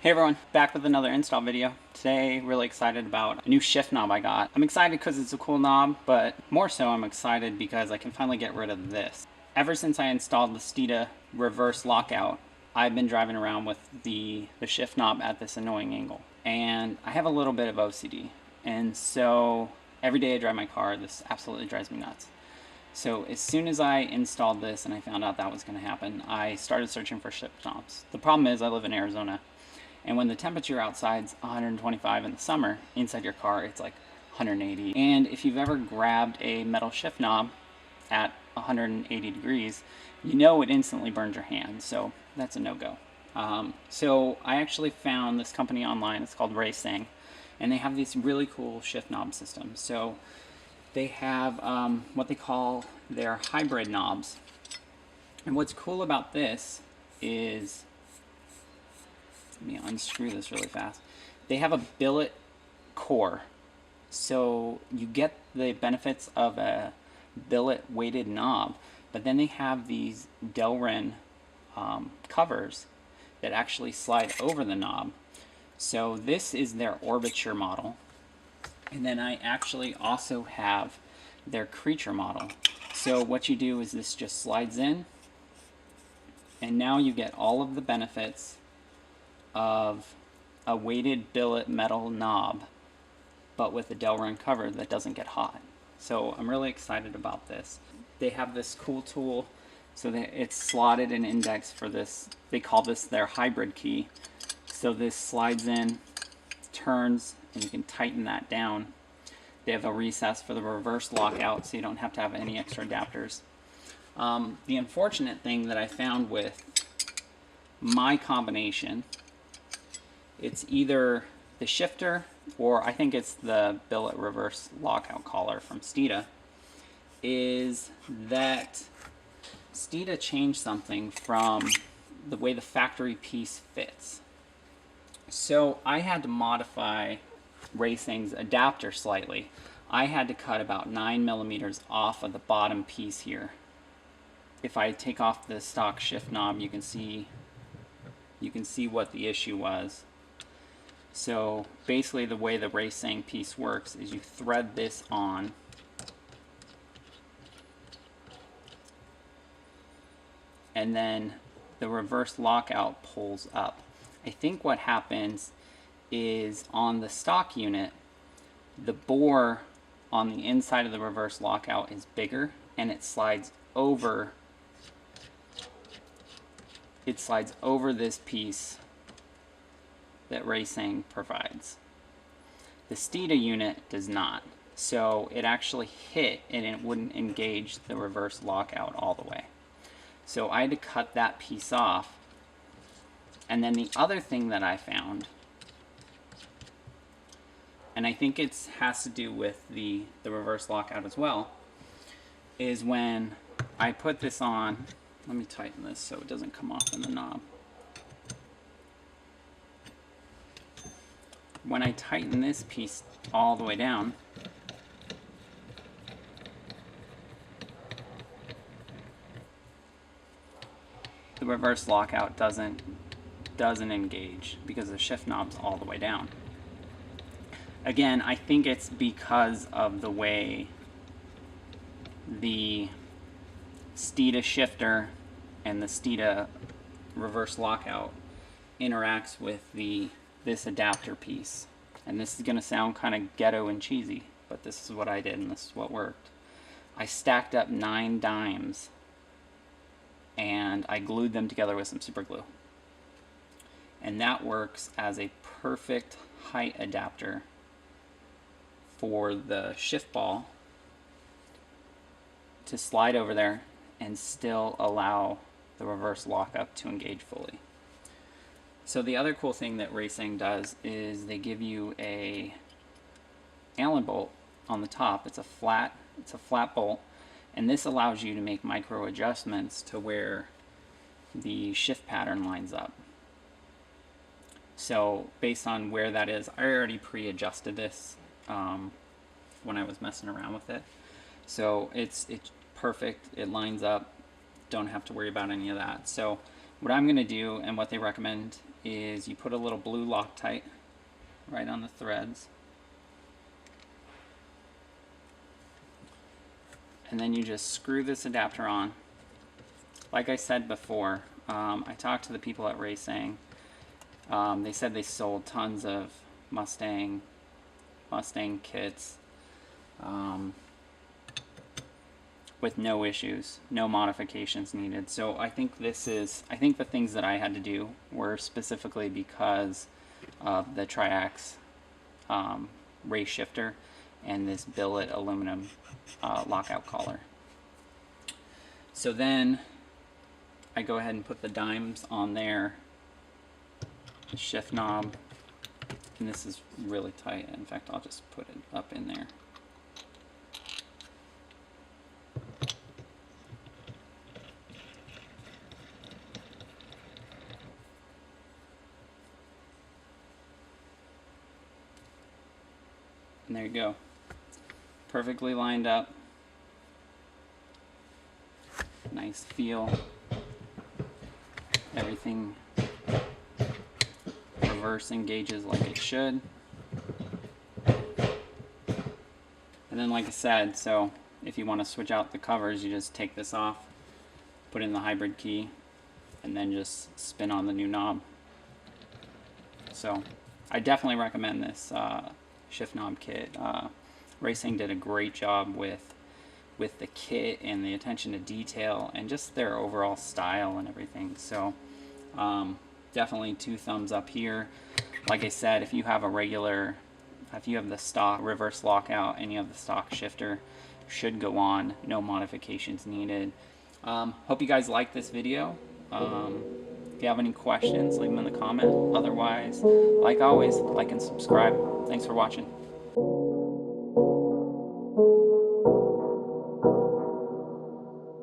Hey everyone, back with another install video. Today, really excited about a new shift knob I got. I'm excited because it's a cool knob, but more so I'm excited because I can finally get rid of this. Ever since I installed the Steeda reverse lockout, I've been driving around with the shift knob at this annoying angle. And I have a little bit of OCD. And so every day I drive my car, this absolutely drives me nuts. So as soon as I installed this and I found out that was going to happen, I started searching for shift knobs. The problem is I live in Arizona. And when the temperature outside's 125 in the summer, inside your car it's like 180. And if you've ever grabbed a metal shift knob at 180 degrees, you know it instantly burns your hand. So that's a no-go. So I actually found this company online. It's called Raceseng, and they have these really cool shift knob systems. So they have what they call their hybrid knobs. And what's cool about this is, let me unscrew this really fast. They have a billet core, so you get the benefits of a billet weighted knob, but then they have these Delrin covers that actually slide over the knob. So this is their Orbiture model, and then I actually also have their Creature model. So what you do is this just slides in, and now you get all of the benefits of a weighted billet metal knob, but with a Delrin cover that doesn't get hot. So I'm really excited about this. They have this cool tool so that it's slotted and indexed for this. They call this their hybrid key. So this slides in, turns, and you can tighten that down. They have a recess for the reverse lockout, so you don't have to have any extra adapters. The unfortunate thing that I found with my combination, it's either the shifter or I think it's the billet reverse lockout collar from Steeda, is that Steeda changed something from the way the factory piece fits. So I had to modify Raceseng's adapter slightly. I had to cut about 9 millimeters off of the bottom piece here. If I take off the stock shift knob, you can see what the issue was. So basically the way the Raceseng piece works is you thread this on, and then the reverse lockout pulls up. I think what happens is on the stock unit, the bore on the inside of the reverse lockout is bigger, and it slides over this piece that Raceseng provides. The Steeda unit does not, so it actually hit and it wouldn't engage the reverse lockout all the way. So I had to cut that piece off. And then the other thing that I found, and I think it has to do with the reverse lockout as well, is when I put this on, let me tighten this so it doesn't come off in the knob. When I tighten this piece all the way down, the reverse lockout doesn't engage because the shift knob's all the way down. Again, I think it's because of the way the Steeda shifter and the Steeda reverse lockout interacts with this adapter piece. And this is going to sound kind of ghetto and cheesy, but this is what I did and this is what worked. I stacked up 9 dimes and I glued them together with some super glue. And that works as a perfect height adapter for the shift ball to slide over there and still allow the reverse lockup to engage fully. So the other cool thing that Raceseng does is they give you a Allen bolt on the top. It's a flat bolt, and this allows you to make micro adjustments to where the shift pattern lines up. So based on where that is, I already pre-adjusted this when I was messing around with it. So it's perfect, it lines up, don't have to worry about any of that. So what I'm going to do, and what they recommend, is you put a little blue Loctite right on the threads, and then you just screw this adapter on. Like I said before, I talked to the people at Raceseng. They said they sold tons of Mustang kits with no issues, no modifications needed. So I think the things that I had to do were specifically because of the triax race shifter and this billet aluminum lockout collar. So then I go ahead and put the dimes on there, the shift knob, and this is really tight. In fact, I'll just put it up in there. And there you go. Perfectly lined up. Nice feel. Everything reverse engages like it should. And then, like I said, so if you want to switch out the covers, you just take this off, put in the hybrid key, and then just spin on the new knob. So I definitely recommend this shift knob kit. Raceseng did a great job with the kit and the attention to detail and just their overall style and everything. So definitely 2 thumbs up here. Like I said, if you have the stock reverse lockout and you have the stock shifter, should go on, no modifications needed. Hope you guys like this video. If you have any questions, leave them in the comment. Otherwise, like always, like and subscribe. Thanks for watching.